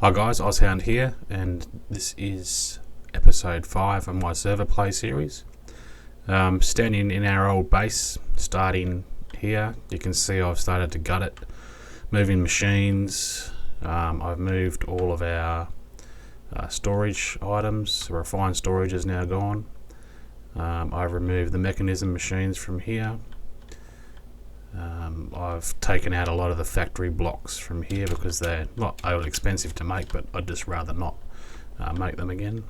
Hi guys, Ozhound here, and this is episode 5 of my server play series. Standing in our old base, starting here, you can see I've started to gut it, moving machines. I've moved all of our storage items. Refined storage is now gone. I've removed the mechanism machines from here. I've taken out a lot of the factory blocks from here because they're not overly expensive to make, but I'd just rather not make them again.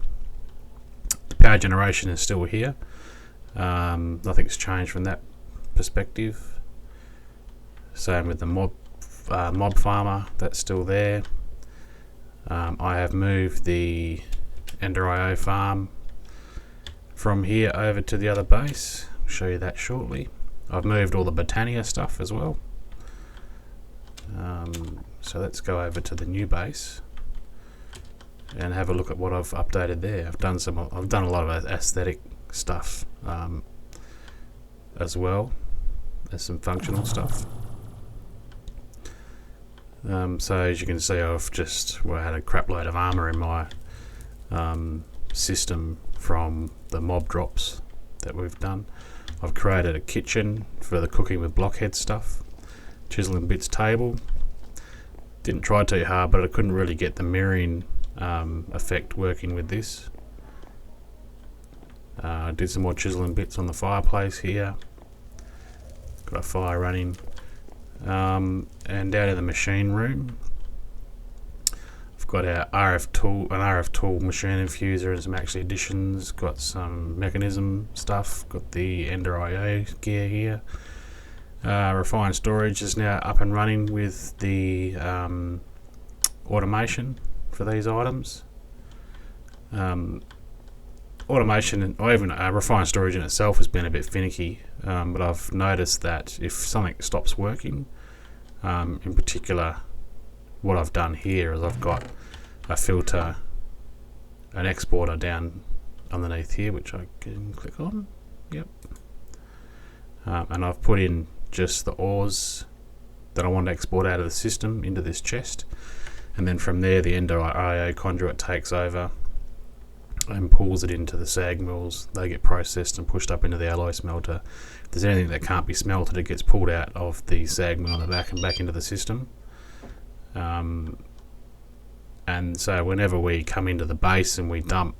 The power generation is still here. Nothing's changed from that perspective. Same with the mob farmer, that's still there. I have moved the Ender.io farm from here over to the other base. I'll show you that shortly. I've moved all the Botania stuff as well. So let's go over to the new base and have a look at what I've updated there. I've done a lot of aesthetic stuff as well as some functional stuff. So as you can see, I've just had a crap load of armor in my system from the mob drops that we've done. I've created a kitchen for the cooking with blockhead stuff. Chiseling bits table. Didn't try too hard, but I couldn't really get the mirroring effect working with this. I did some more chiseling bits on the fireplace here. Got a fire running. And down in the machine room, I've got our an RF tool machine infuser and some actually additions. Got some mechanism stuff. Got the Ender.io gear here. Refined storage is now up and running with the automation for these items. Automation, or even refined storage in itself, has been a bit finicky, but I've noticed that if something stops working, in particular, what I've done here is I've got a filter, an exporter down underneath here, which I can click on. Yep. And I've put in just the ores that I want to export out of the system into this chest, and then from there the Ender.io conduit takes over and pulls it into the sag mills. They get processed and pushed up into the alloy smelter. If there's anything that can't be smelted, it gets pulled out of the sag mill in the back and back into the system. And so whenever we come into the base and we dump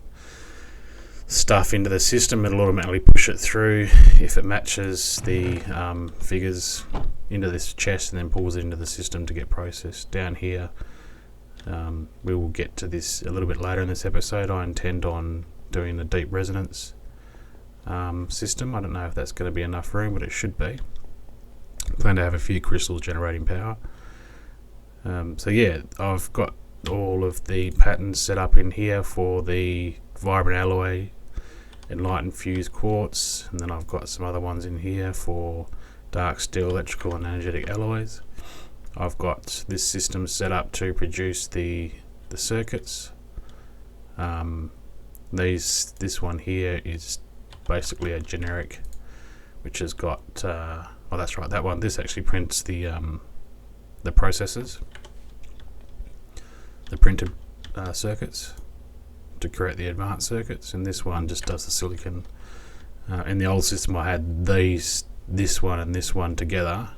stuff into the system, it'll automatically push it through if it matches the figures into this chest, and then pulls it into the system to get processed. Down here, we will get to this a little bit later in this episode. I intend on doing the deep resonance system. I don't know if that's going to be enough room, but it should be. I plan to have a few crystals generating power. So yeah, I've got all of the patterns set up in here for the vibrant alloy, enlightened fused quartz, and then I've got some other ones in here for dark steel, electrical and energetic alloys. I've got this system set up to produce the circuits. This one here is basically a generic, which has got oh that's right, that one. This actually prints the processors, the printed circuits to create the advanced circuits, and this one just does the silicon. In the old system I had this one and this one together,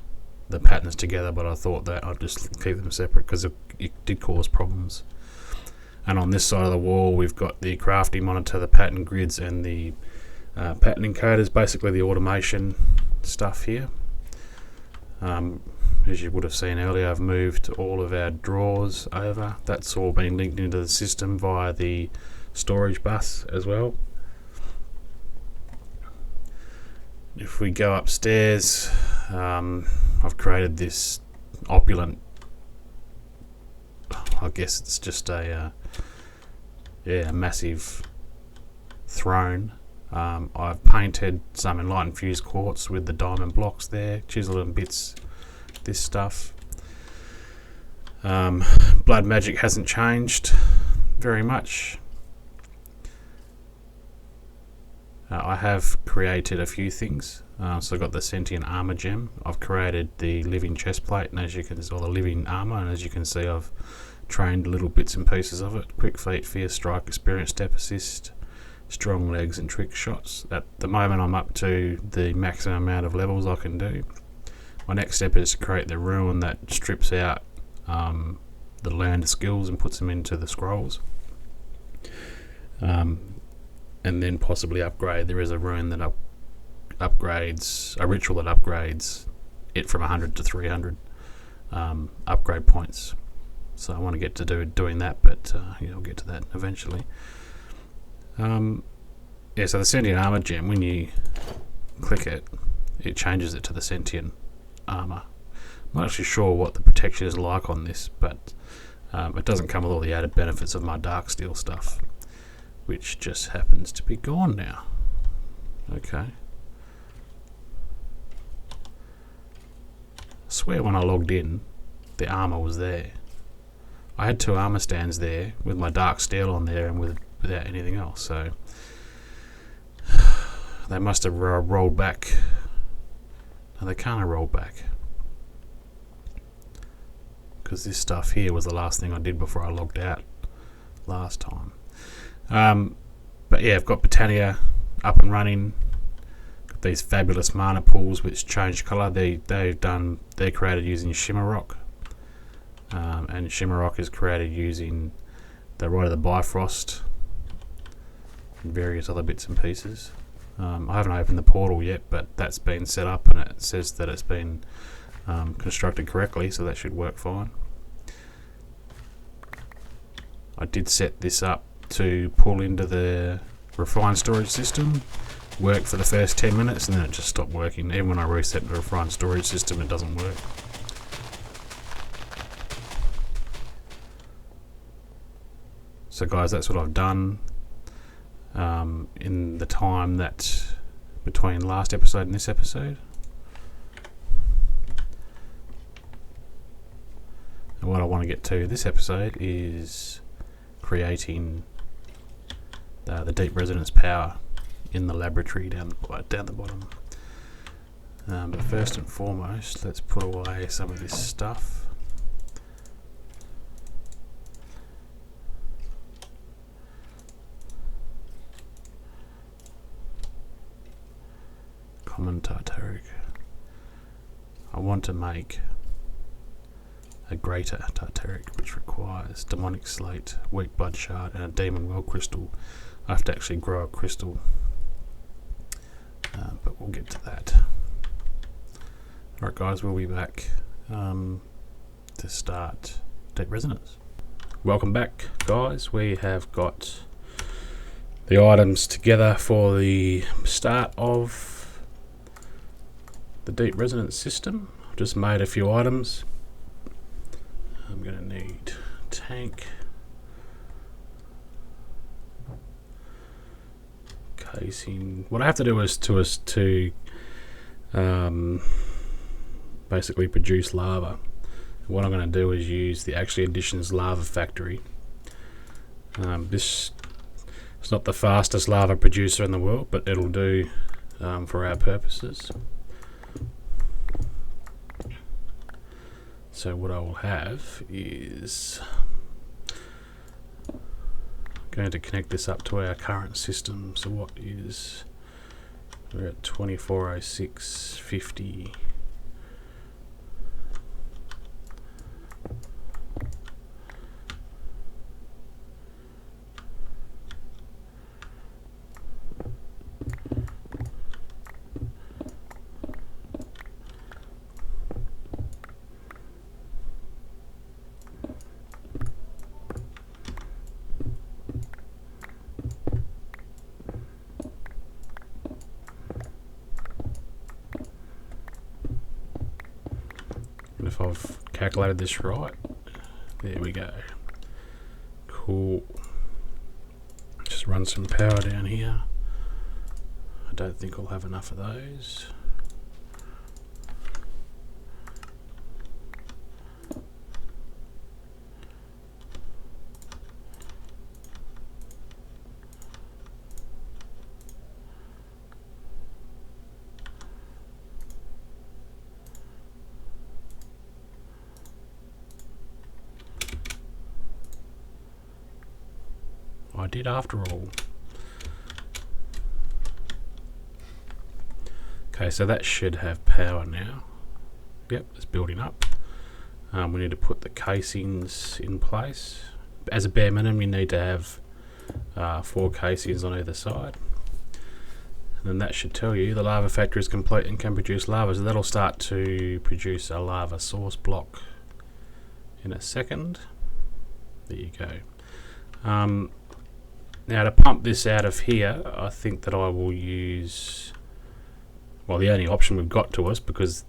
the patterns together, but I thought that I'd just keep them separate because it did cause problems. And on this side of the wall we've got the crafting monitor, the pattern grids, and the pattern encoders, basically the automation stuff here. As you would have seen earlier, I've moved all of our drawers over. That's all being linked into the system via the storage bus as well. If we go upstairs, I've created this opulent, I guess it's just a massive throne. I've painted some enlightened fused quartz with the diamond blocks there, chiseled in bits, this stuff. Blood magic hasn't changed very much. I have created a few things. So I've got the sentient armor gem. I've created the living chest plate, and as you can see, or the living armor, and as you can see, I've trained little bits and pieces of it. Quick feet, fierce strike, experienced step assist, strong legs and trick shots. At the moment I'm up to the maximum amount of levels I can do. My next step is to create the rune that strips out the learned skills and puts them into the scrolls. And then possibly upgrade. There is a rune that upgrades, a ritual that upgrades it from 100 to 300 upgrade points. So I want to get to doing that, but I'll get to that eventually. So the sentient armor gem, when you click it, it changes it to the sentient armor. I'm not actually sure what the protection is like on this, but it doesn't come with all the added benefits of my dark steel stuff, which just happens to be gone now. Okay. I swear when I logged in, the armor was there. I had 2 armor stands there with my dark steel on there and without anything else, so they must have rolled back. No, they can't have rolled back, because this stuff here was the last thing I did before I logged out last time. But yeah, I've got Britannia up and running. Got these fabulous mana pools which change colour. They're created using Shimmer Rock, and Shimmer Rock is created using the Rite of the Bifrost and various other bits and pieces. I haven't opened the portal yet, but that's been set up and it says that it's been constructed correctly, so that should work fine. I did set this up to pull into the refined storage system, work for the first 10 minutes, and then it just stopped working. Even when I reset the refined storage system, it doesn't work. So guys, that's what I've done in the time that between last episode and this episode. And what I want to get to this episode is creating the deep resonance power in the laboratory down the bottom. But first and foremost, let's put away some of this stuff. Common Tartaric. I want to make a greater Tartaric, which requires demonic slate, weak blood shard, and a demon well crystal. I have to actually grow a crystal, but we'll get to that. Alright guys, we'll be back to start Deep Resonance. Welcome back guys, we have got the items together for the start of the Deep Resonance system. I've just made a few items. I'm going to need tank, casing. What I have to do is to basically produce lava. What I'm going to do is use the Actually Additions lava factory. This is not the fastest lava producer in the world, but it'll do for our purposes. So what I will have is going to connect this up to our current system. So what is, we're at 2406.50. If I've calculated this right, there we go. Cool. Just run some power down here. I don't think I'll have enough of those. I did after all. Okay, so that should have power now. Yep, it's building up. We need to put the casings in place. As a bare minimum, you need to have 4 casings on either side. And then that should tell you the lava factory is complete and can produce lava. So that'll start to produce a lava source block in a second. There you go. Now to pump this out of here, I think that I will use, well, the only option we've got to us, because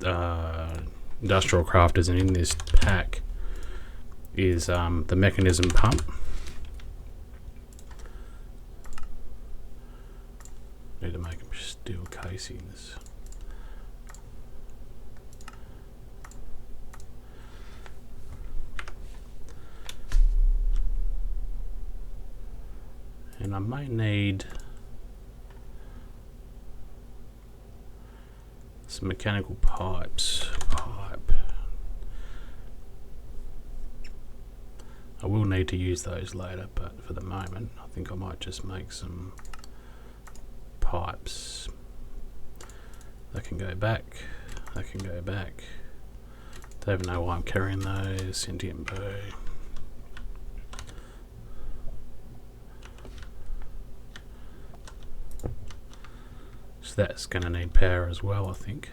Industrial Craft isn't in this pack, is the mechanism pump. Need to make them steel casings. And I may need some mechanical pipes. I will need to use those later, but for the moment I think I might just make some pipes. They can go back, they can go back. Don't even know why I'm carrying those. Sentient bow. So that's going to need power as well, I think.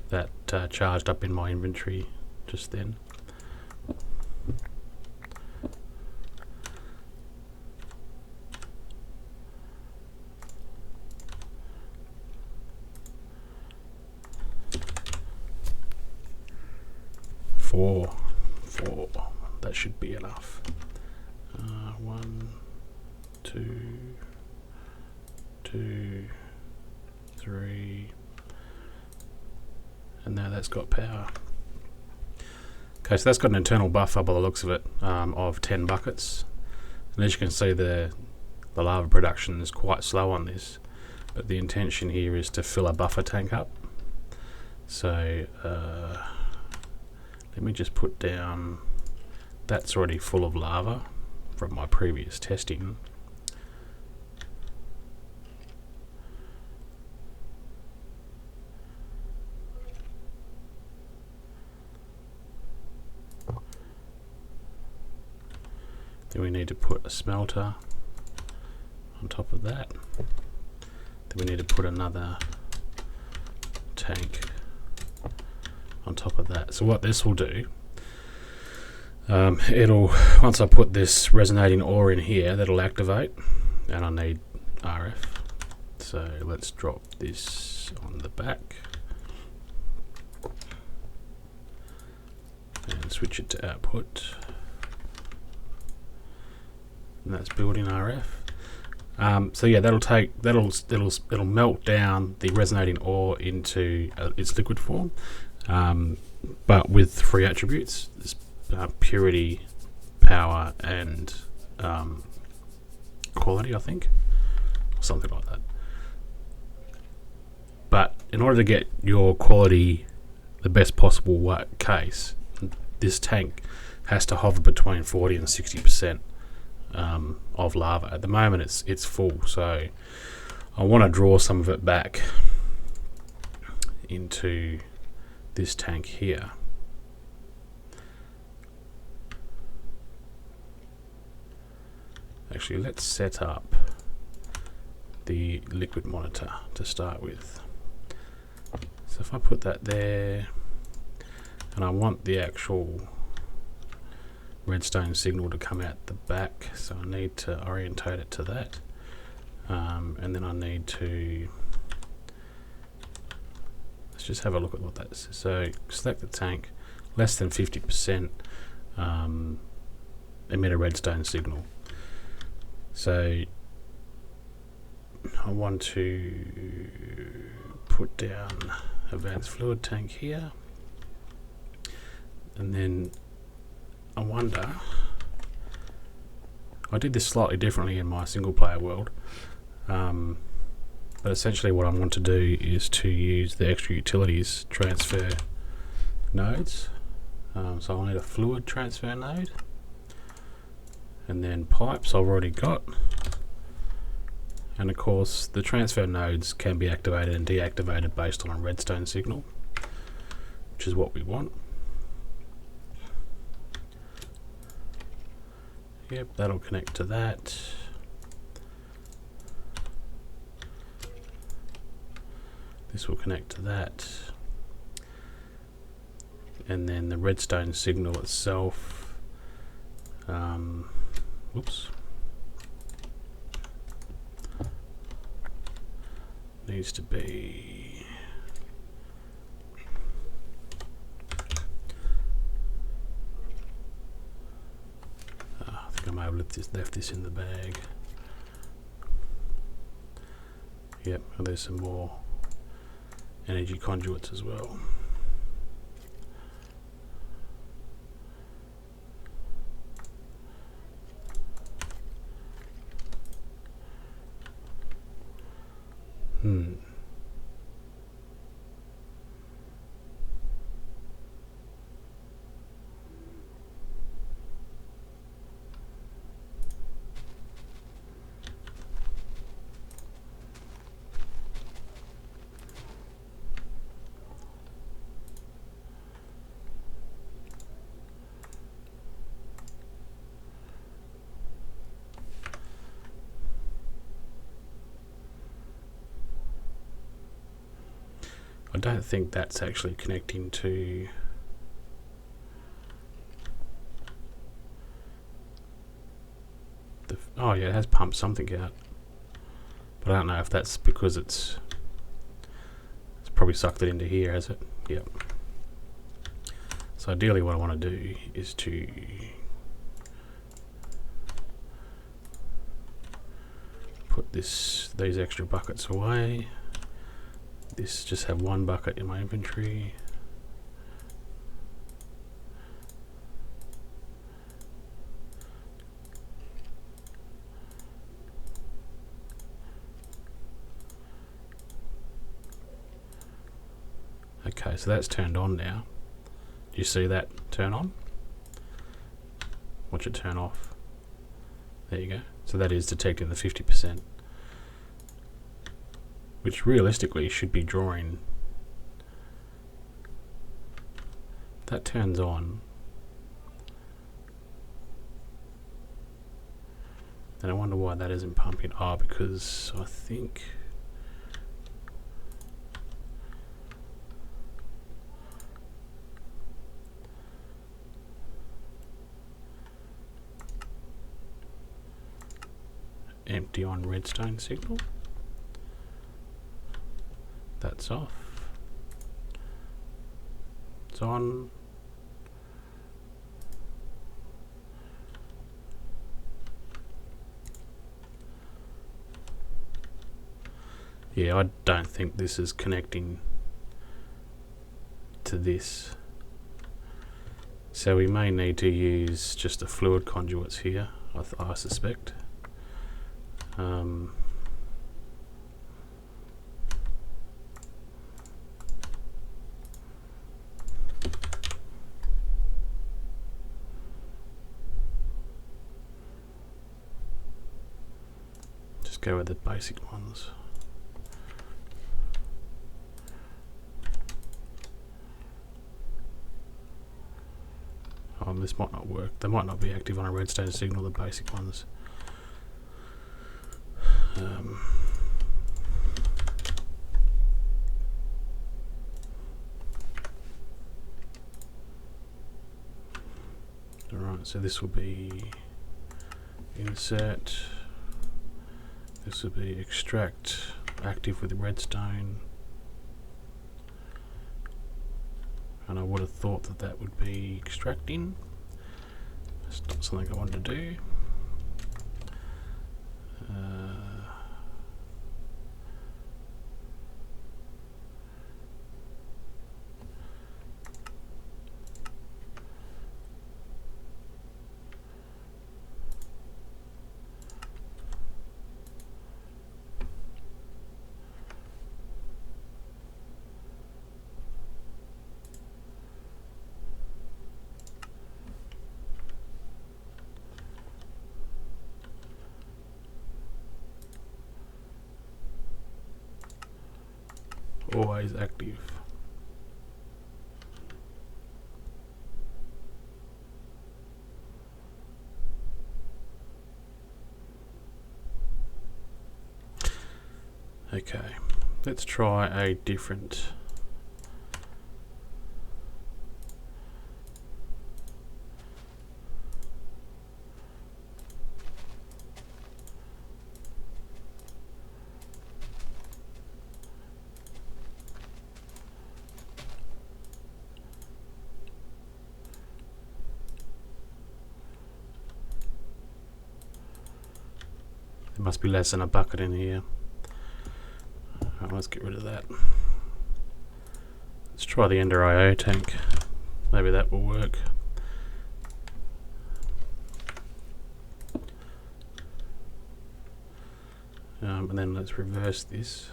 That charged up in my inventory just then. Four. That should be enough. 1, 2, 3. And now that's got power. Okay, so that's got an internal buffer by the looks of it, of 10 buckets. And as you can see, the lava production is quite slow on this, but the intention here is to fill a buffer tank up. So let me just put down, that's already full of lava from my previous testing. Then we need to put a smelter on top of that. Then we need to put another tank on top of that. So what this will do, it'll, once I put this resonating ore in here, that'll activate, and I need RF. So let's drop this on the back and switch it to output. And that's building RF. So yeah, it'll melt down the resonating ore into its liquid form, but with 3 attributes: this, purity, power, and quality, I think, or something like that. But in order to get your quality the best possible case, this tank has to hover between 40 and 60% of lava. At the moment it's full, so I want to draw some of it back into this tank here. Actually, let's set up the liquid monitor to start with. So if I put that there, and I want the actual redstone signal to come out the back, so I need to orientate it to that, and then I need to, let's just have a look at what that is. So select the tank, less than 50%, emit a redstone signal. So I want to put down advanced fluid tank here, and then I wonder, I did this slightly differently in my single player world, but essentially what I want to do is to use the extra utilities transfer nodes. So I'll need a fluid transfer node. And then pipes I've already got. And of course the transfer nodes can be activated and deactivated based on a redstone signal, which is what we want. Yep, that'll connect to that. This will connect to that. And then the redstone signal itself, whoops, needs to be I think I may have left this in the bag. Yep, and there's some more energy conduits as well. I don't think that's actually connecting to the, oh yeah, it has pumped something out, but I don't know if that's because it's probably sucked it into here, has it? Yep. So ideally what I want to do is to put these extra buckets away. This just have one bucket in my inventory. Okay, so that's turned on now. Do you see that turn on? Watch it turn off. There you go. So that is detecting the 50%. Which realistically should be drawing. That turns on. And I wonder why that isn't pumping. Oh, because I think empty on redstone signal. That's off. It's on. Yeah, I don't think this is connecting to this. So we may need to use just the fluid conduits here, I suspect. Just go with the basic ones. This might not work. They might not be active on a redstone signal, the basic ones. Alright, so this will be insert. This will be extract, active with redstone. And I would have thought that that would be extracting. That's not something I wanted to do. always active. Okay, let's try a different. There must be less than a bucket in here. Alright, let's get rid of that. Let's try the Ender IO tank. Maybe that will work. And then let's reverse this.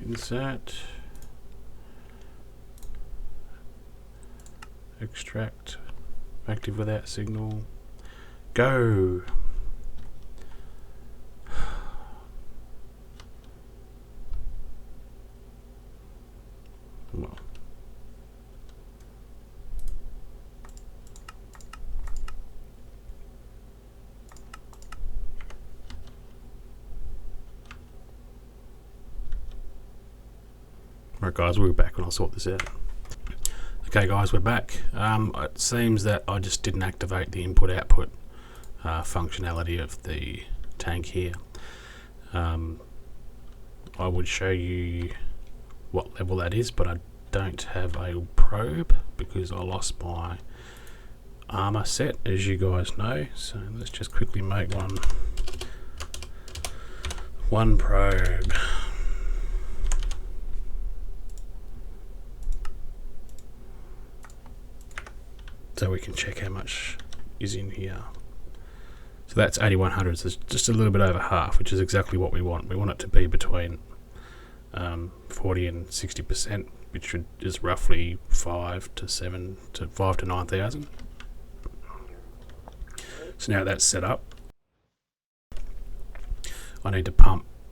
Insert, extract, active without signal, go. Well, right guys, we're back and I'll sort this out. Okay guys, we're back. It seems that I just didn't activate the input-output functionality of the tank here. I would show you what level that is, but I don't have a probe because I lost my armor set, as you guys know. So let's just quickly make one probe. So we can check how much is in here. So that's 8100, so it's just a little bit over half, which is exactly what we want. We want it to be between 40 and 60%, which is roughly 5 to 9,000. So now that's set up, I need to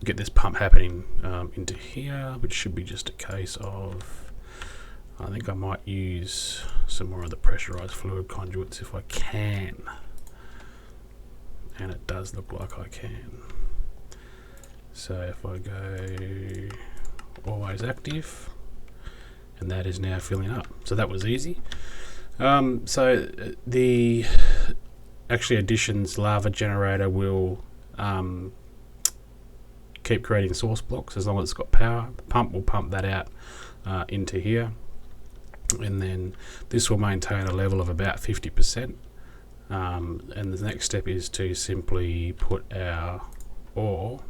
get this pump happening into here, which should be just a case of, I think I might use some more of the pressurized fluid conduits if I can. And it does look like I can. So if I go always active, and that is now filling up. So that was easy. So the actually Addition's lava generator will keep creating source blocks as long as it's got power. The pump will pump that out into here, and then this will maintain a level of about 50%. And the next step is to simply put our ore,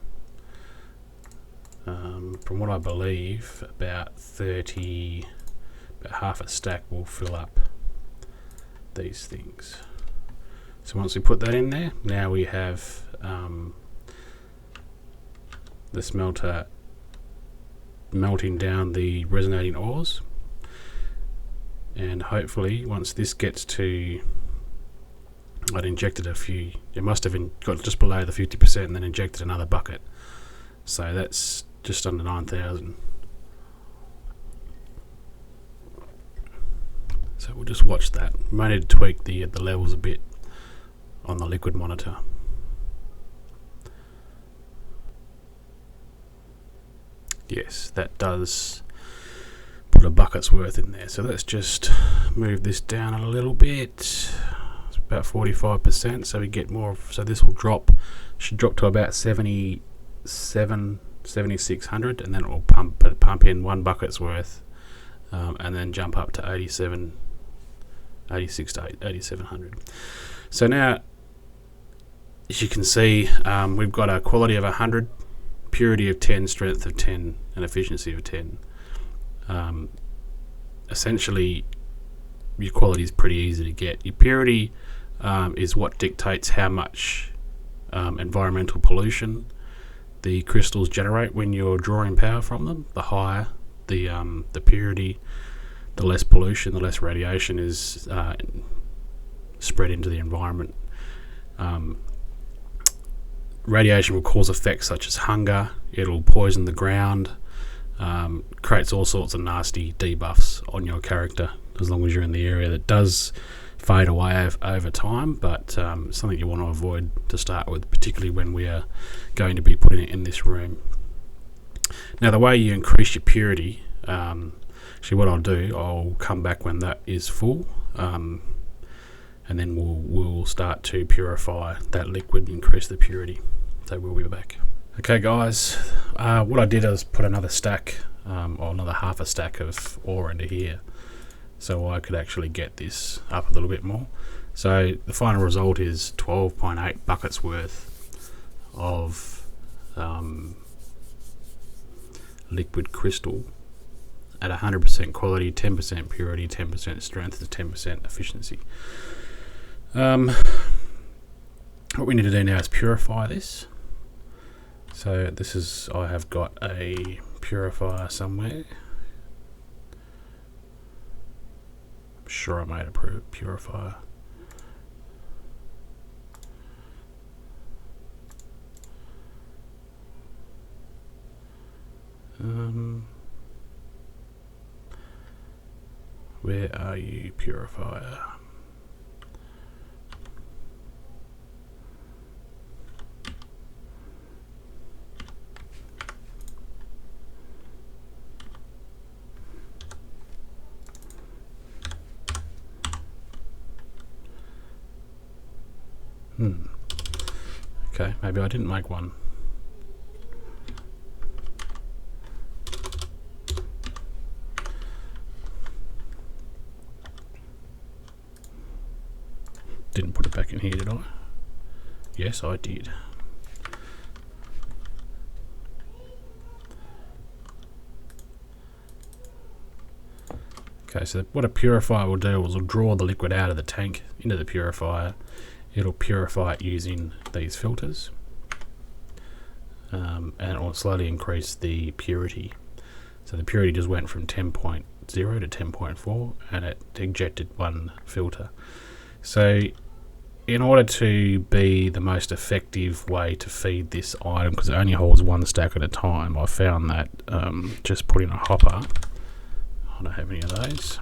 from what I believe, about half a stack will fill up these things. So once we put that in there, now we have the smelter melting down the resonating ores, and hopefully once this gets to, I'd injected a few, it must have got just below the 50% and then injected another bucket, so that's just under 9,000. So we'll just watch that. We might need to tweak the levels a bit on the liquid monitor. Yes, that does put a bucket's worth in there. So let's just move this down a little bit. It's about 45%, so we get more. So this will drop, should drop to about 7,600, and then it will pump in one bucket's worth, and then jump up to 86 to 8,700. So now, as you can see, we've got a quality of 100, purity of 10, strength of 10, and efficiency of 10. Essentially, your quality is pretty easy to get. Your purity is what dictates how much environmental pollution the crystals generate when you're drawing power from them. The higher the purity, the less pollution, the less radiation is spread into the environment. Radiation will cause effects such as hunger, it'll poison the ground, creates all sorts of nasty debuffs on your character as long as you're in the area. That does fade away over time, but something you want to avoid to start with, particularly when we are going to be putting it in this room. Now, the way you increase your purity, actually what I'll come back when that is full, and then we'll start to purify that liquid and increase the purity. So we'll be back. Okay guys, what I did is put another stack, or another half a stack of ore into here, so I could actually get this up a little bit more. So the final result is 12.8 buckets worth of liquid crystal at 100% quality, 10% purity, 10% strength, and 10% efficiency. What we need to do now is purify this. So this is, I have got a purifier somewhere. I'm sure I made a purifier. Where are you, purifier? Okay, maybe I didn't make one. Didn't put it back in here, did I? Yes, I did. Okay, so what a purifier will do is it'll draw the liquid out of the tank into the purifier. It'll purify it using these filters, and it will slowly increase the purity. So the purity just went from 10.0 to 10.4, and it ejected one filter. So in order to be the most effective way to feed this item, because it only holds one stack at a time, I found that just putting a hopper, I don't have any of those.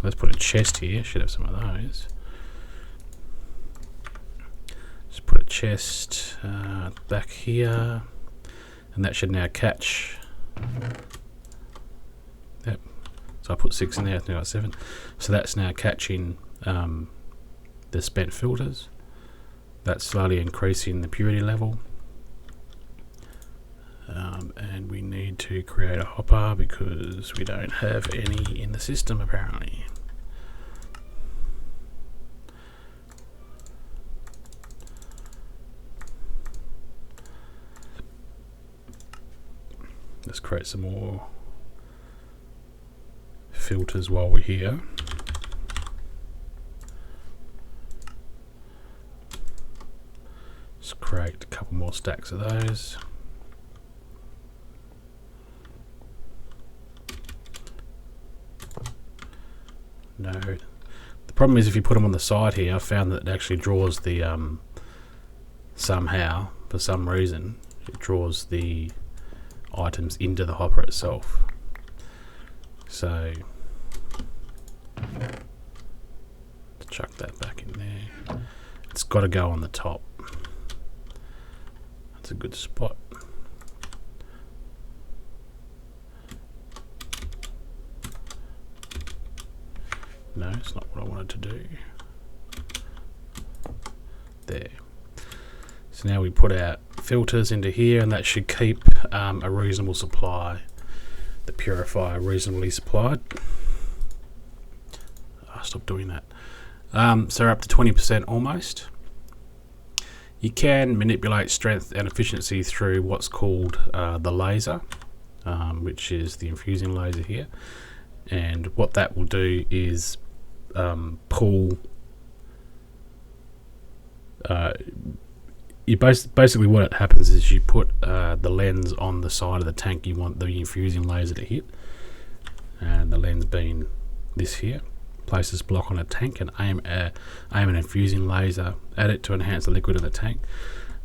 Let's put a chest here, should have some of those. Just put a chest back here, and that should now catch. Yep. So I put 6 in there, I think I got 7. So that's now catching the spent filters. That's slowly increasing the purity level. And we need to create a hopper because we don't have any in the system apparently. Let's create some more filters while we're here. Let's create a couple more stacks of those. No. The problem is if you put them on the side here, I found that it actually draws the somehow, for some reason, it draws the items into the hopper itself. So chuck that back in there. It's got to go on the top. That's a good spot. No, it's not what I wanted to do. There. So now we put our filters into here, and that should keep a reasonable supply, the purifier reasonably supplied. I'll stop doing that. So we're up to 20% almost. You can manipulate strength and efficiency through what's called the laser, which is the infusing laser here. And what that will do is pull. Basically what happens is you put the lens on the side of the tank you want the infusing laser to hit, and the lens being this here. Place this block on a tank and aim an infusing laser at it to enhance the liquid in the tank.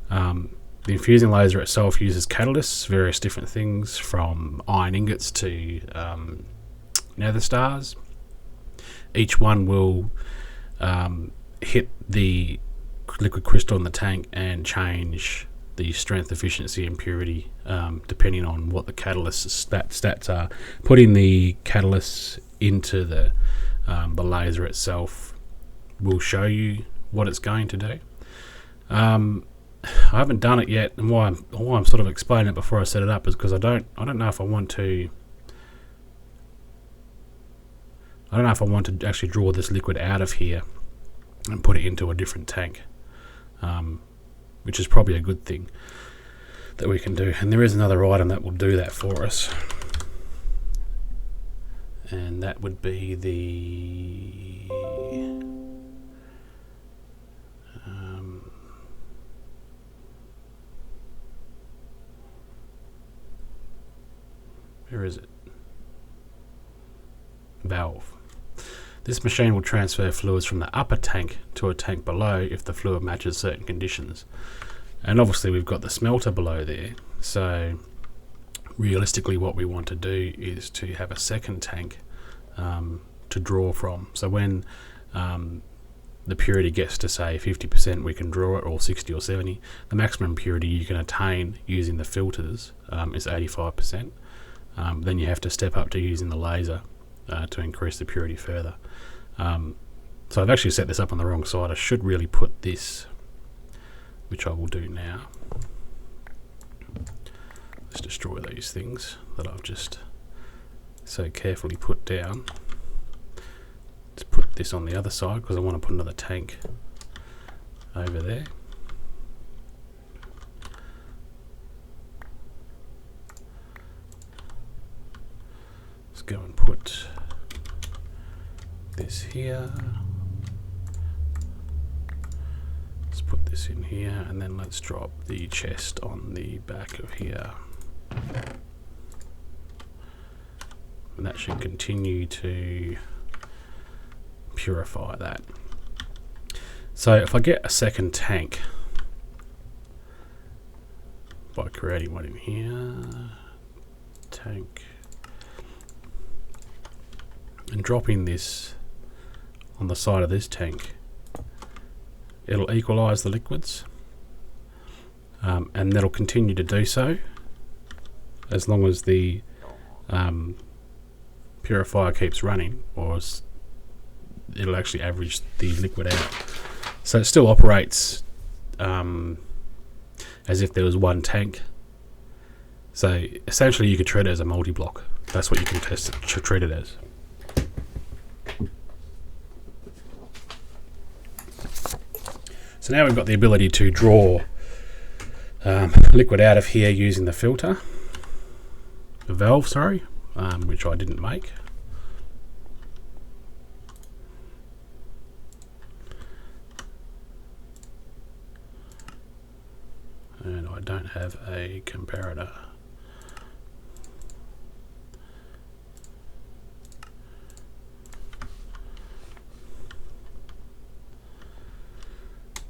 The infusing laser itself uses catalysts, various different things from iron ingots to nether stars. Each one will hit the liquid crystal in the tank and change the strength, efficiency and purity depending on what the catalyst stats are. Putting the catalysts into the laser itself will show you what it's going to do. I haven't done it yet, and why I'm sort of explaining it before I set it up is because I don't know if I want to actually draw this liquid out of here and put it into a different tank, which is probably a good thing that we can do. And there is another item that will do that for us, and that would be the where is it? Valve. This machine will transfer fluids from the upper tank to a tank below if the fluid matches certain conditions. And obviously we've got the smelter below there, so realistically what we want to do is to have a second tank to draw from. So when the purity gets to say 50%, we can draw it, or 60 or 70. The maximum purity you can attain using the filters is 85%. Then you have to step up to using the laser to increase the purity further. So I've actually set this up on the wrong side. I should really put this, which I will do now. Let's destroy these things that I've just so carefully put down. Let's put this on the other side because I want to put another tank over there. Let's go and put this here. Let's put this in here, and then let's drop the chest on the back of here. And that should continue to purify that. So if I get a second tank by creating one in here, tank, and dropping this on the side of this tank, it'll equalize the liquids, and that'll continue to do so as long as the purifier keeps running, or it'll actually average the liquid out. So it still operates as if there was one tank. So essentially you could treat it as a multi-block. That's what you can treat it as. So now we've got the ability to draw liquid out of here using the filter, the valve, sorry, which I didn't make. And I don't have a comparator.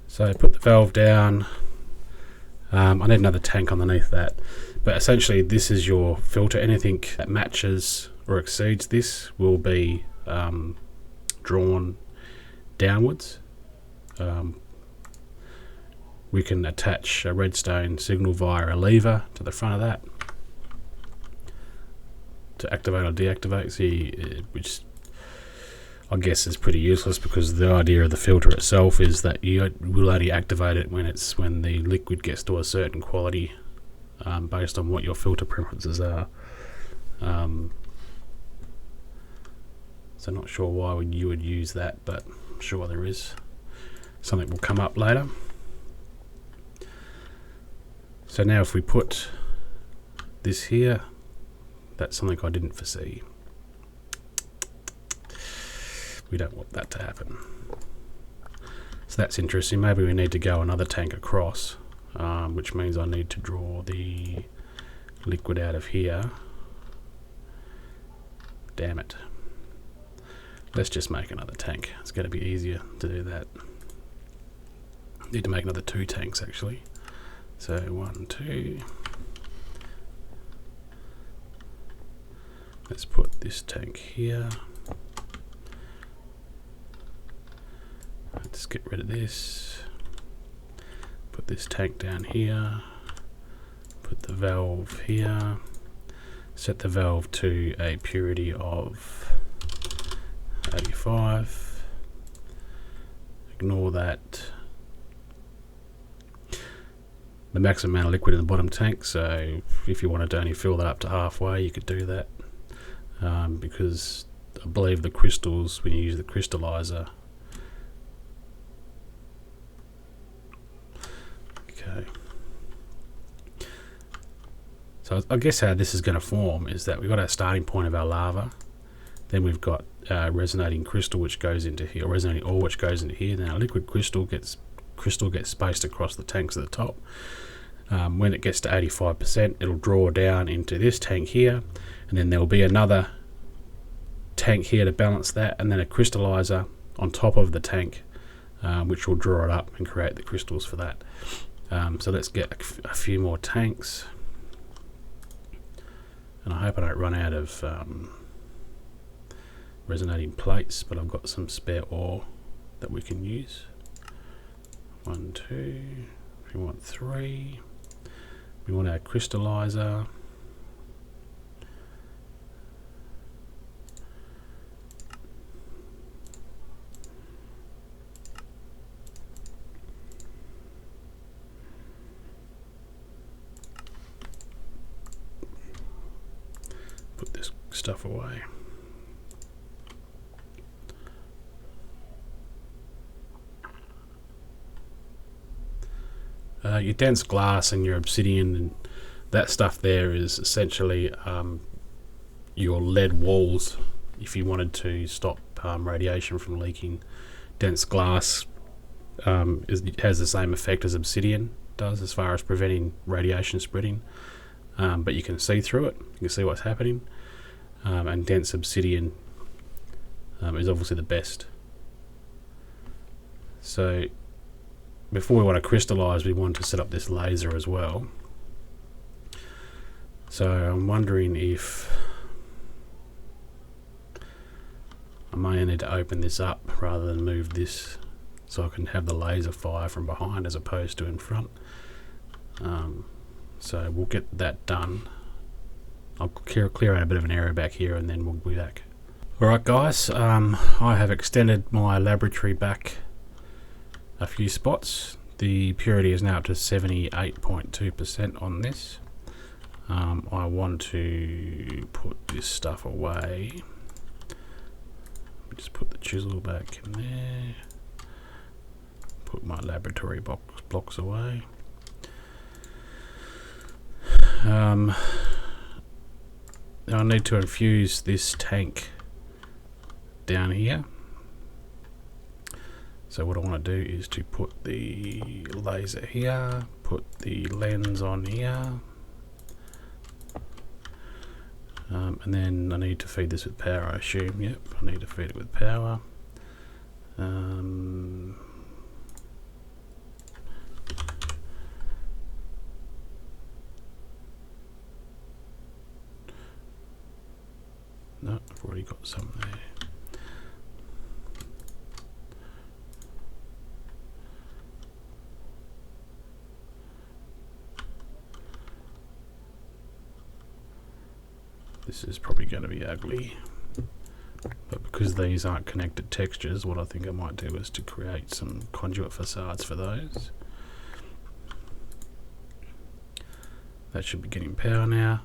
So put the valve down. I need another tank underneath that. But essentially this is your filter. Anything that matches or exceeds this will be drawn downwards. We can attach a redstone signal via a lever to the front of that to activate or deactivate, which I guess is pretty useless, because the idea of the filter itself is that you will only activate it when the liquid gets to a certain quality, based on what your filter preferences are. So not sure why you would use that, but I'm sure there is. Something will come up later. So now if we put this here, that's something I didn't foresee. We don't want that to happen. So that's interesting. Maybe we need to go another tank across, which means I need to draw the liquid out of here. Damn it. Let's just make another tank. It's going to be easier to do that. Need to make another 2 tanks actually. So 1, 2. Let's put this tank here. Let's get rid of this. Put this tank down here. Put the valve here. Set the valve to a purity of 85. Ignore that. The maximum amount of liquid in the bottom tank, so if you wanted to only fill that up to halfway, you could do that. Because I believe the crystals, when you use the crystallizer. Okay. So I guess how this is going to form is that we've got our starting point of our lava, then we've got resonating crystal which goes into here, or resonating ore which goes into here. Then our liquid crystal gets spaced across the tanks at the top. When it gets to 85%, it'll draw down into this tank here, and then there will be another tank here to balance that, and then a crystallizer on top of the tank, which will draw it up and create the crystals for that. So let's get a few more tanks, and I hope I don't run out of resonating plates, but I've got some spare ore that we can use. 1, 2, we want 3. We want our crystallizer. Put this stuff away. Your dense glass and your obsidian and that stuff there is essentially your lead walls. If you wanted to stop radiation from leaking, dense glass has the same effect as obsidian does as far as preventing radiation spreading, but you can see through it, you can see what's happening, and dense obsidian is obviously the best. So before we want to crystallize, we want to set up this laser as well. So I'm wondering if I may need to open this up rather than move this, so I can have the laser fire from behind as opposed to in front. So we'll get that done. I'll clear out a bit of an area back here and then we'll be back. Alright guys, I have extended my laboratory back a few spots. The purity is now up to 78.2% on this. I want to put this stuff away. Just put the chisel back in there. Put my laboratory blocks away. Now I need to infuse this tank down here. So what I want to do is to put the laser here, put the lens on here, and then I need to feed this with power, I assume. Yep, I need to feed it with power. No, I've already got some there. This is probably going to be ugly, but because these aren't connected textures, what I think I might do is to create some conduit facades for those. That should be getting power now.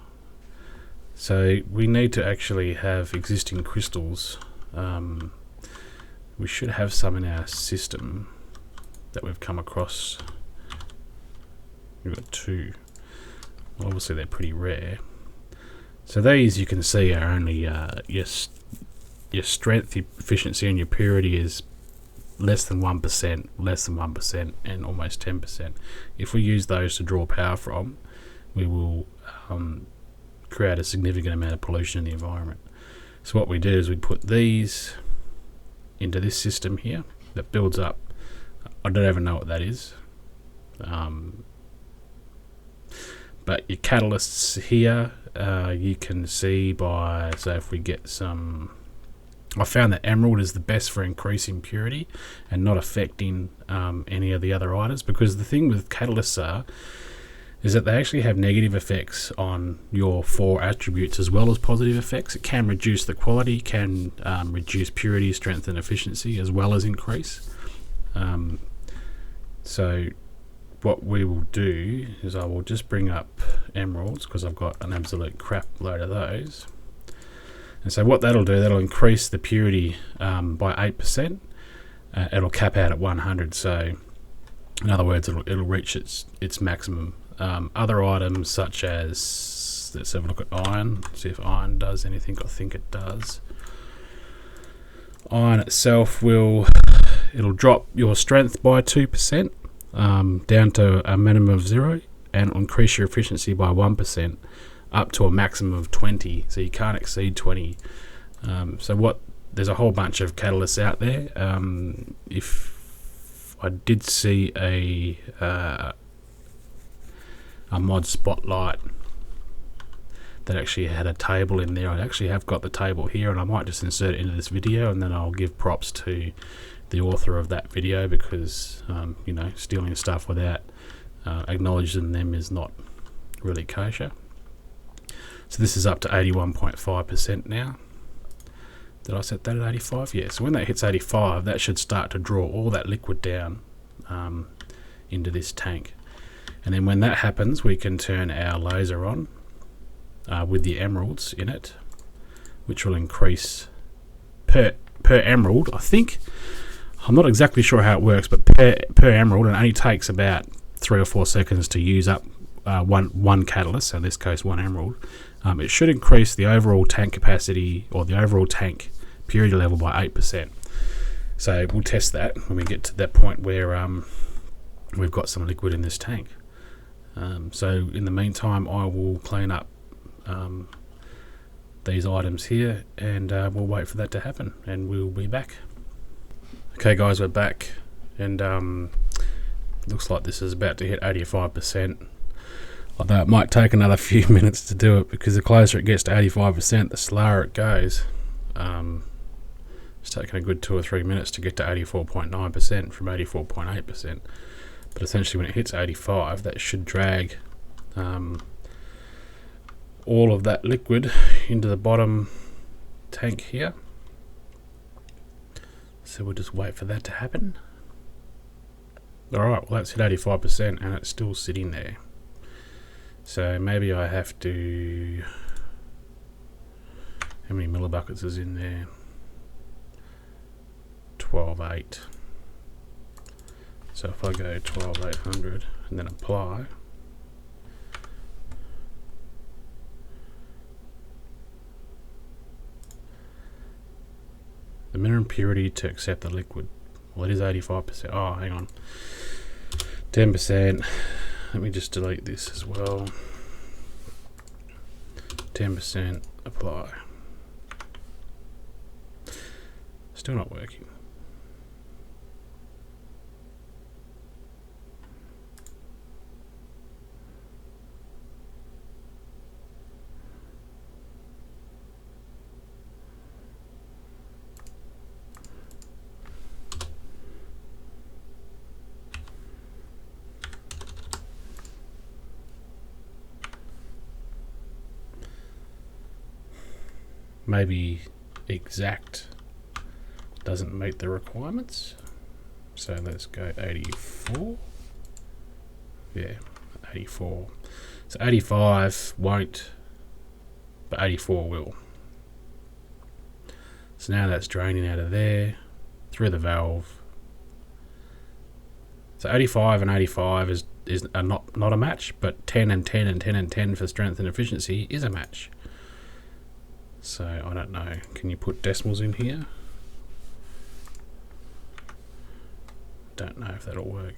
So we need to actually have existing crystals. We should have some in our system that we've come across. We've got 2. Well, obviously they're pretty rare. So these you can see are only yes, your strength, your efficiency, and your purity is less than 1%, less than 1%, and almost 10%. If we use those to draw power from, we will create a significant amount of pollution in the environment. So what we do is we put these into this system here that builds up. I don't even know what that is. But your catalysts here, you can see by, so if we get some, I found that emerald is the best for increasing purity and not affecting any of the other items, because the thing with catalysts is that they actually have negative effects on your 4 attributes as well as positive effects. It can reduce the quality, can reduce purity, strength and efficiency, as well as increase. So what we will do is I will just bring up emeralds, because I've got an absolute crap load of those. And so what that'll do, that'll increase the purity by 8%. It'll cap out at 100. So in other words, it'll reach its maximum. Other items such as, let's have a look at iron, see if iron does anything. I think it does. Iron itself it'll drop your strength by 2%. Down to a minimum of 0, and it'll increase your efficiency by 1% up to a maximum of 20, so you can't exceed 20. There's a whole bunch of catalysts out there. If I did see a mod spotlight that actually had a table in there, I actually have got the table here, and I might just insert it into this video, and then I'll give props to the author of that video, because stealing stuff without acknowledging them is not really kosher. So this is up to 81.5% now. Did I set that at 85? Yeah, so when that hits 85, that should start to draw all that liquid down into this tank. And then when that happens, we can turn our laser on with the emeralds in it, which will increase per emerald, I think. I'm not exactly sure how it works, but per emerald, it only takes about 3 or 4 seconds to use up one catalyst, so in this case 1 emerald. It should increase the overall tank capacity, or the overall tank purity level, by 8%. So we'll test that when we get to that point where we've got some liquid in this tank. So in the meantime, I will clean up these items here, and we'll wait for that to happen, and we'll be back. Okay guys, we're back, and looks like this is about to hit 85%, although it might take another few minutes to do it, because the closer it gets to 85%, the slower it goes. It's taken a good 2 or 3 minutes to get to 84.9% from 84.8%, but essentially when it hits 85, that should drag all of that liquid into the bottom tank here. So we'll just wait for that to happen. Alright, well that's hit 85% and it's still sitting there. So maybe I have to... How many millibuckets is in there? 12.8. So if I go 12,800 and then apply, the minimum purity to accept the liquid, well, it is 85%. Oh, hang on, 10%. Let me just delete this as well. 10%, apply. Still not working. Maybe exact doesn't meet the requirements, so let's go 84. Yeah, 84. So 85 won't, but 84 will. So now that's draining out of there through the valve. So 85 and 85 is not a match, but 10 and 10 and 10 and 10 for strength and efficiency is a match. So I don't know, can you put decimals in here? Don't know if that'll work.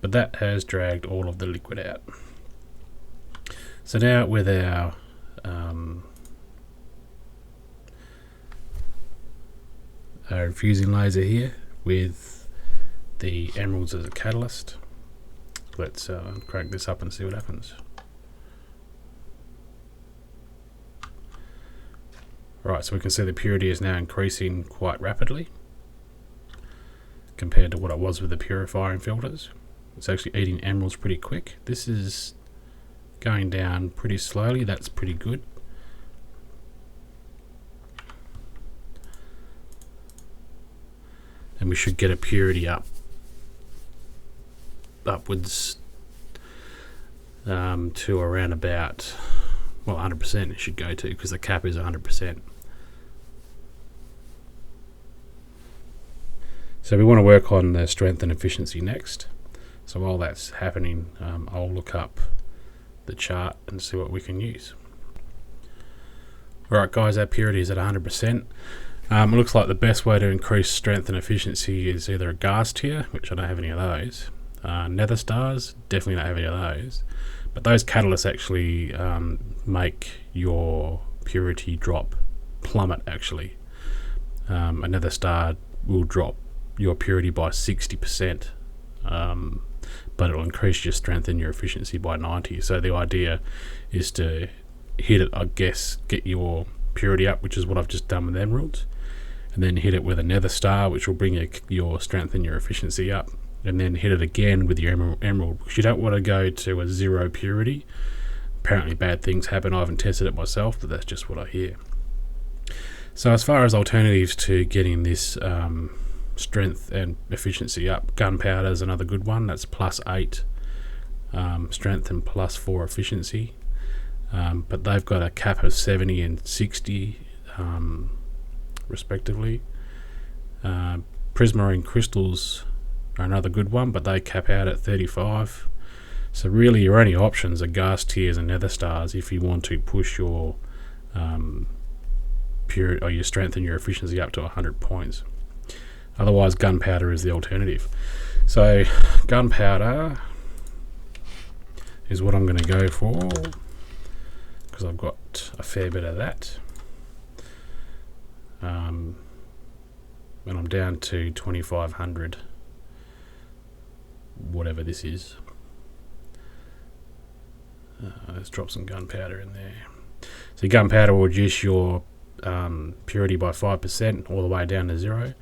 But that has dragged all of the liquid out. So now with our infusing laser here with the emeralds as a catalyst, let's crank this up and see what happens. Right, so we can see the purity is now increasing quite rapidly compared to what it was with the purifying filters. It's actually eating emeralds pretty quick. This is going down pretty slowly. That's pretty good. And we should get a purity upwards to around about, well, 100% it should go to, because the cap is 100%. So we want to work on the strength and efficiency next. So while that's happening, I'll look up the chart and see what we can use. Alright guys, our purity is at 100%. It looks like the best way to increase strength and efficiency is either a gas tier, which I don't have any of those. Nether stars, definitely don't have any of those. But those catalysts actually make your purity plummet actually. A nether star will drop your purity by 60%. But it'll increase your strength and your efficiency by 90. So the idea is to hit it, I guess, get your purity up, which is what I've just done with emeralds, and then hit it with a nether star, which will bring your strength and your efficiency up, and then hit it again with your emerald, because you don't want to go to a 0 purity. Apparently bad things happen. I haven't tested it myself, but that's just what I hear. So as far as alternatives to getting this strength and efficiency up, gunpowder is another good one. That's +8 strength and +4 efficiency, but they've got a cap of 70 and 60 respectively. Prismarine crystals are another good one, but they cap out at 35. So really your only options are gas tiers and nether stars if you want to push your your strength and your efficiency up to 100 points. Otherwise, gunpowder is the alternative. So, gunpowder is what I'm going to go for, because I've got a fair bit of that. And I'm down to 2500, whatever this is. Let's drop some gunpowder in there. So, gunpowder will reduce your purity by 5%, all the way down to 0.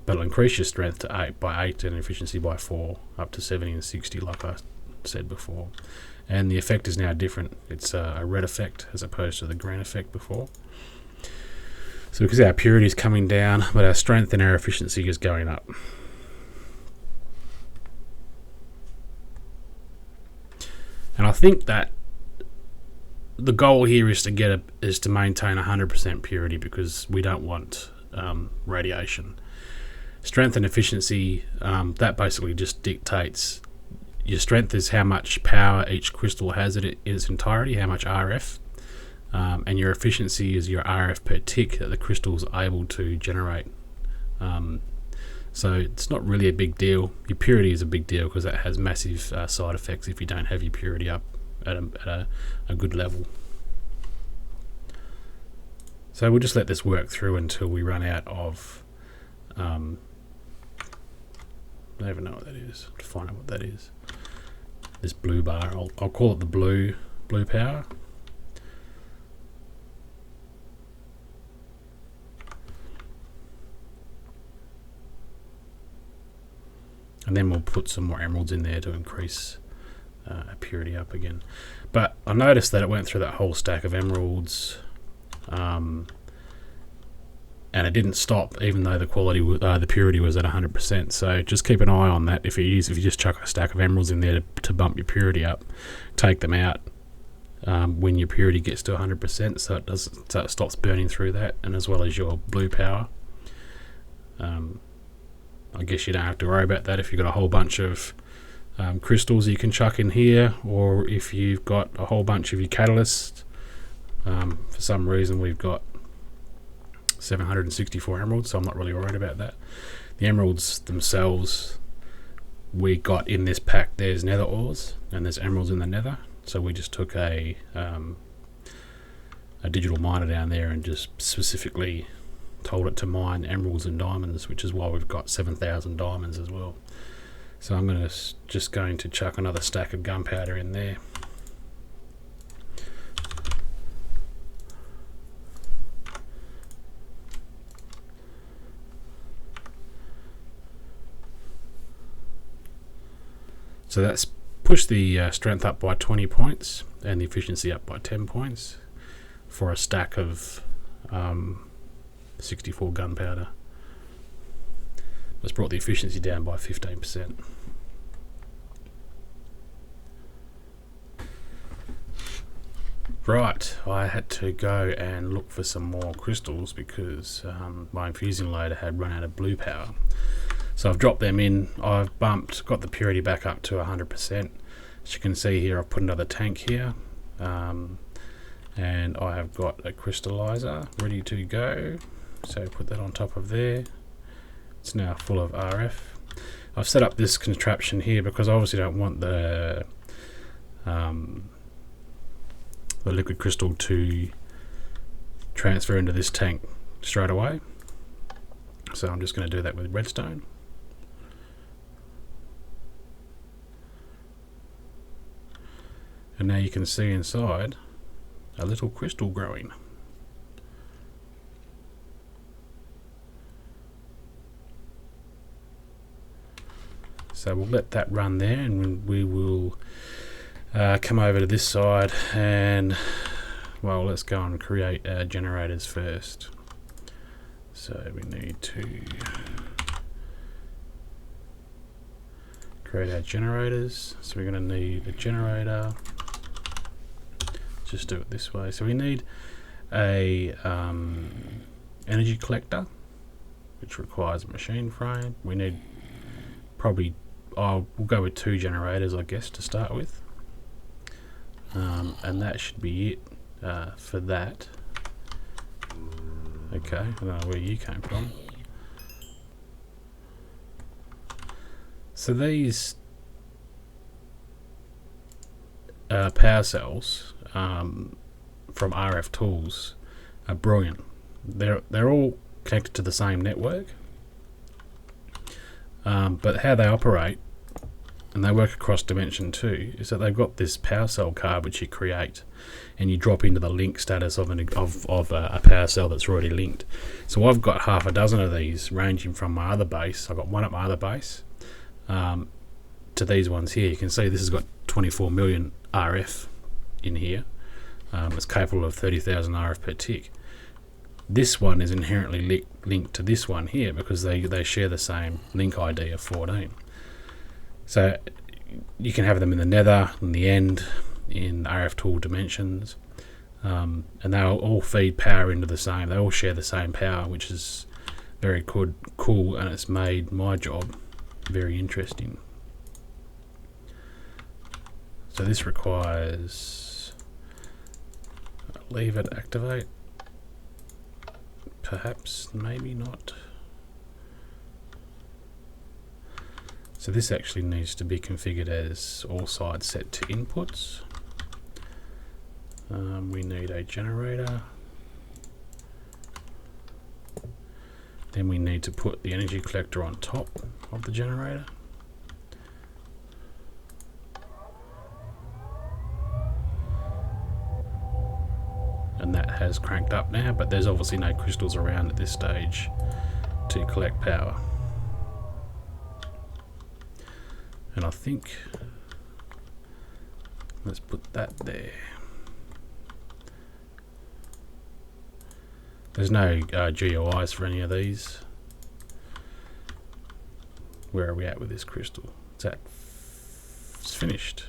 But it'll increase your strength to 8 and efficiency by 4, up to 70 and 60, like I said before. And the effect is now different. It's a red effect as opposed to the green effect before. So because our purity is coming down, but our strength and our efficiency is going up. And I think that the goal here is to maintain 100% purity, because we don't want radiation. Strength and efficiency, that basically just dictates, your strength is how much power each crystal has in its entirety, how much RF, and your efficiency is your RF per tick that the crystal's able to generate. So it's not really a big deal. Your purity is a big deal because that has massive side effects if you don't have your purity up at a good level. So we'll just let this work through until we run out of I don't even know what that is. To find out what that is. This blue bar. I'll call it the blue power. And then we'll put some more emeralds in there to increase purity up again. But I noticed that it went through that whole stack of emeralds, and it didn't stop, even though the purity was at 100%. So just keep an eye on that. If you just chuck a stack of emeralds in there to bump your purity up, take them out when your purity gets to 100%, so it stops burning through that, and as well as your blue power. I guess you don't have to worry about that if you've got a whole bunch of crystals you can chuck in here, or if you've got a whole bunch of your catalysts. For some reason we've got 764 emeralds, so I'm not really worried about that. The emeralds themselves we got in this pack, there's nether ores and there's emeralds in the nether, so we just took a digital miner down there and just specifically told it to mine emeralds and diamonds, which is why we've got 7,000 diamonds as well. So I'm just going to chuck another stack of gunpowder in there. So that's pushed the strength up by 20 points and the efficiency up by 10 points for a stack of 64 gunpowder. That's brought the efficiency down by 15%. Right, I had to go and look for some more crystals because my infusing loader had run out of blue power. So I've dropped them in. I've got the purity back up to 100%. As you can see here, I've put another tank here, and I have got a crystallizer ready to go. So put that on top of there. It's now full of RF. I've set up this contraption here because I obviously don't want the liquid crystal to transfer into this tank straight away. So I'm just going to do that with redstone. And now you can see inside a little crystal growing. So we'll let that run there, and we will come over to this side and, well, let's go and create our generators first. So we need to create our generators. So we're going to need a generator. Just do it this way. So we need a energy collector, which requires a machine frame. We need probably, we'll go with 2 generators, I guess, to start with. And that should be it for that. Okay, I don't know where you came from. So these power cells from RF Tools are brilliant. They're all connected to the same network, but how they operate, and they work across Dimension 2, is that they've got this power cell card which you create, and you drop into the link status of a power cell that's already linked. So I've got half a dozen of these, ranging from my other base. I've got one at my other base to these ones here. You can see this has got 24 million RF in here. It's capable of 30,000 RF per tick. This one is inherently linked to this one here because they share the same link ID of 14. So you can have them in the nether, in the end, in RF tool dimensions, and they'll all feed power into the same. They all share the same power, which is very cool, and it's made my job very interesting. So this requires leave it activate. Perhaps, maybe not. So this actually needs to be configured as all sides set to inputs. We need a generator. Then we need to put the energy collector on top of the generator. And that has cranked up now, but there's obviously no crystals around at this stage to collect power. And I think, let's put that there. There's no GUIs for any of these. Where are we at with this crystal? It's finished.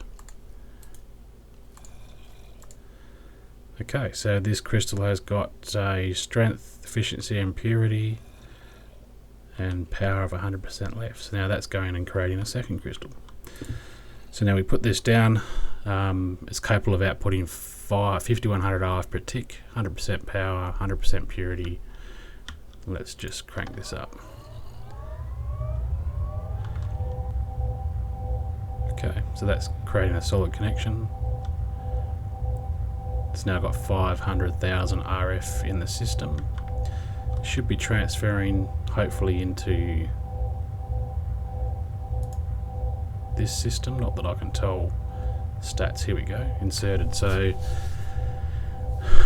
Okay, so this crystal has got a strength, efficiency and purity and power of 100% left. So now that's going and creating a second crystal. So now we put this down. It's capable of outputting 5100 RF per tick, 100% power, 100% purity. Let's just crank this up. Okay, so that's creating a solid connection. It's now got 500,000 RF in the system. Should be transferring hopefully into this system, not that I can tell stats. Here we go, inserted. So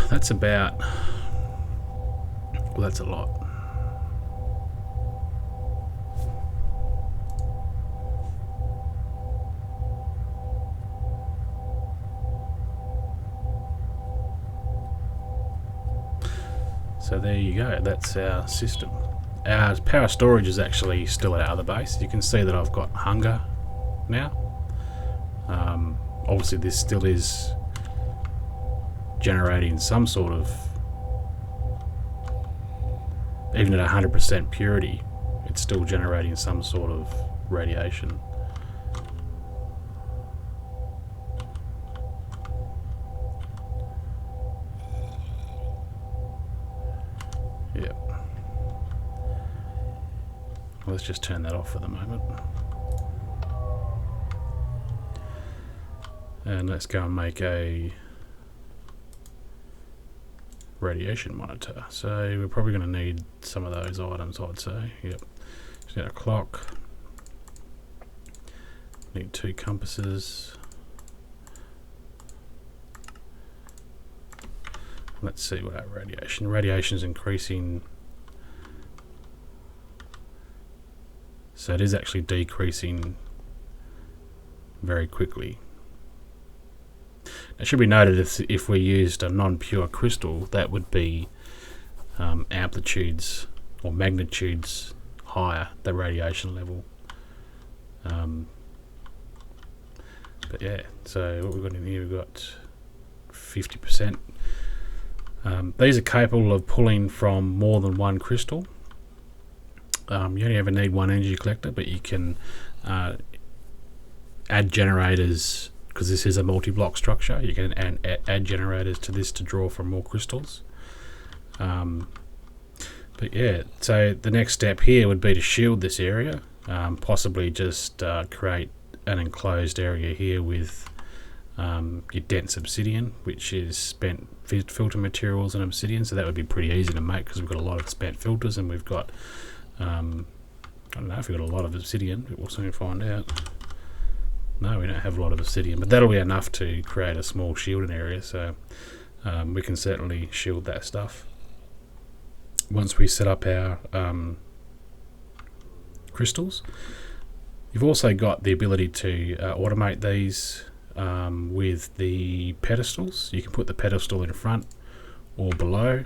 that's about, well, that's a lot. So there you go, that's our system. Our power storage is actually still at our other base. You can see that I've got hunger now. Obviously this still is generating some sort of, even at 100% purity, it's still generating some sort of radiation. Yep. Let's just turn that off for the moment. And let's go and make a radiation monitor. So we're probably going to need some of those items, I'd say. Yep. Just got a clock. Need 2 compasses. Let's see what our radiation is increasing. So it is actually decreasing very quickly. It should be noted if we used a non-pure crystal, that would be amplitudes or magnitudes higher, the radiation level. But yeah, so what we've got in here, we've got 50%. These are capable of pulling from more than one crystal. You only ever need one energy collector, but you can add generators, because this is a multi-block structure. You can add generators to this to draw from more crystals. But yeah, so the next step here would be to shield this area, possibly just create an enclosed area here with your dense obsidian, which is spent filter materials and obsidian. So that would be pretty easy to make because we've got a lot of spent filters, and we've got I don't know if we've got a lot of obsidian, but we'll soon find out. No, we don't have a lot of obsidian, but that'll be enough to create a small shielding area, so we can certainly shield that stuff. Once we set up our crystals, you've also got the ability to automate these with the pedestals. You can put the pedestal in front or below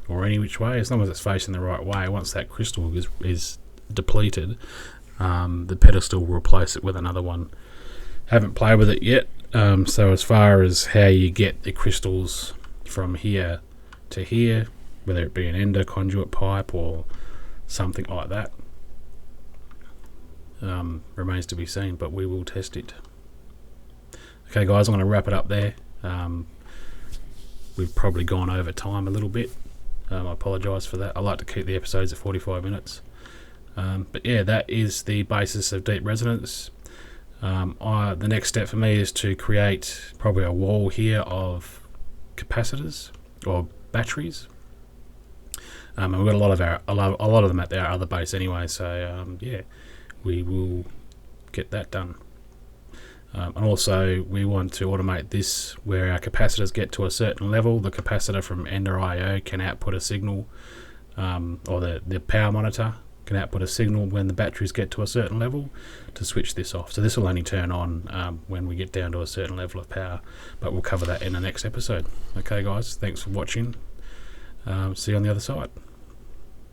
or any which way, as long as it's facing the right way. Once that crystal is depleted, the pedestal will replace it with another one. Haven't played with it yet, so as far as how you get the crystals from here to here, whether it be an ender conduit pipe or something like that, remains to be seen, but we will test it. Okay guys, I'm going to wrap it up there. We've probably gone over time a little bit. I apologise for that. I like to keep the episodes at 45 minutes. But yeah, that is the basis of deep resonance. The next step for me is to create probably a wall here of capacitors or batteries. And we've got a lot of them at our other base anyway. So yeah, we will get that done. And also we want to automate this where our capacitors get to a certain level. The capacitor from Ender IO can output a signal, or the power monitor can output a signal when the batteries get to a certain level to switch this off. So this will only turn on when we get down to a certain level of power, but we'll cover that in the next episode. Okay guys, thanks for watching. See you on the other side.